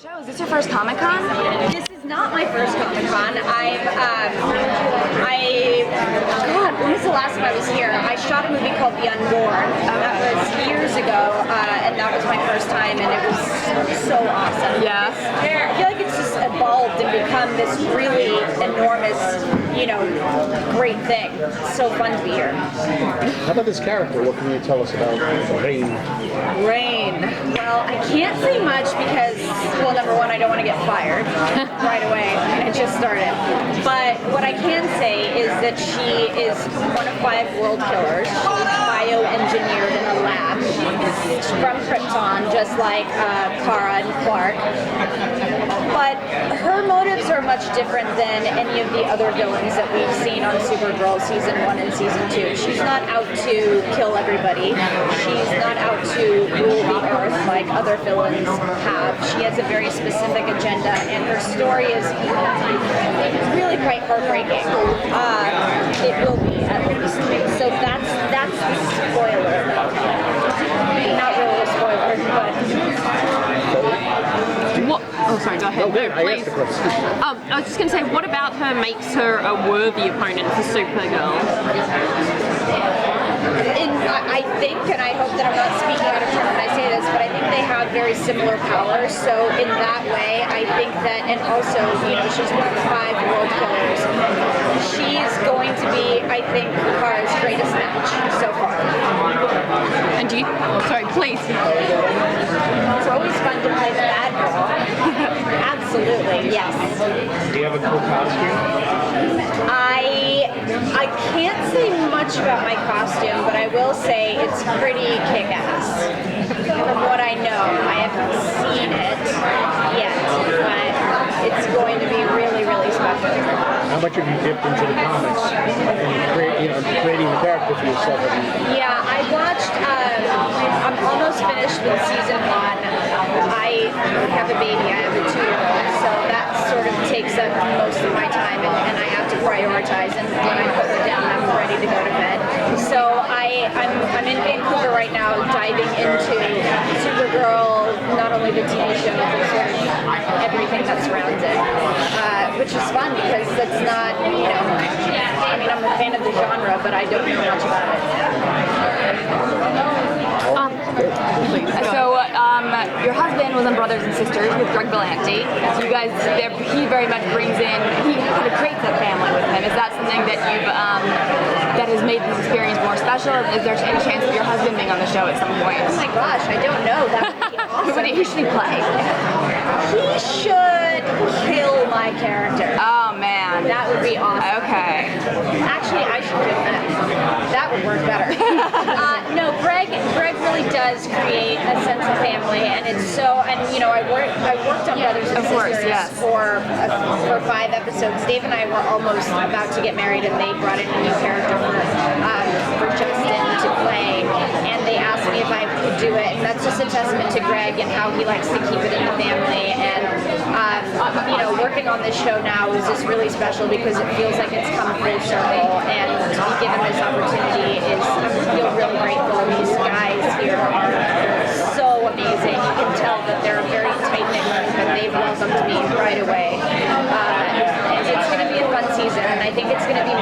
Show, is this your first Comic-Con? This is not my first Comic-Con. God, when was the last time I was here? I shot a movie called The Unborn. That was years ago, and that was my first time, and it was so awesome. Yeah. I feel like it's just evolved and become this really enormous, great thing. It's so fun to be here. How about this character? What can you tell us about Rain? Rain. Well, I can't say much because, well, number one, I don't want to get fired right away. I just started. But what I can say is that she is one of 5 world killers. She's bioengineered in a lab. She's from Krypton, just like Kara and Clark. But her motives are much different than any of the other villains that we've seen on Supergirl season 1 and season 2. She's not out to kill everybody. She's not out to rule the earth like other villains have. She has a very specific agenda, and her story is really quite heartbreaking. It will be, at least. So that's the spoiler. Not really a spoiler, but... What? Oh, sorry, go ahead. No, good. I Please. asked the question. I was just going to say, what about her makes her a worthy opponent for Supergirl? I think, and I hope that I'm not speaking out of turn when I say this, but I think they have very similar powers. So in that way, I think that, and also, she's one of 5 world killers. She's going to be, I think, Kara's greatest match so far. And do you? Sorry, please. It's always fun to play the bad girl. Absolutely, yes. Do you have a cool costume? I can't say much about my costume, but I will say it's pretty kick-ass. From what I know, I haven't seen it yet, but it's going to be really, really special. How much have you dipped into the comics and creating the character for yourself? Yeah, I watched, I'm almost finished with season 1. I have a baby, I have a 2-year-old, so that sort of takes up most of my time, and I have to prioritize, and when I put her down, I'm ready to go to bed. So I'm in Vancouver right now, diving into Supergirl, not only the TV show, but sort of everything that surrounds it, which is fun because that's not, I'm a fan of the genre, but I don't know much about it. So, your husband was on Brothers and Sisters with Drug Valenti. So you guys, he very much brings in, he kind of creates a family with him. Is that something that you've, that has made this experience more special? Is there any chance of your husband being on the show at some point? Oh my gosh, I don't know. That would be awesome. Who should he play? He should kill my character. Oh man. That would be awesome. Okay. Actually, I should do that. That would work better. No, Greg really does create a sense of family, and it's so. And I worked on Brothers and Sisters for 5 episodes. Dave and I were almost about to get married, and they brought in a new character for Justin to play, and they asked me if I could do it, and that's just a testament to Greg and how he likes to keep it in the family. And working on this show now is just really special because it feels like it's come full circle, and to be given this opportunity I feel really grateful. These guys here are so amazing. You can tell that they're a very tight-knit group, and they've welcomed me right away. And it's going to be a fun season, and I think it's going to be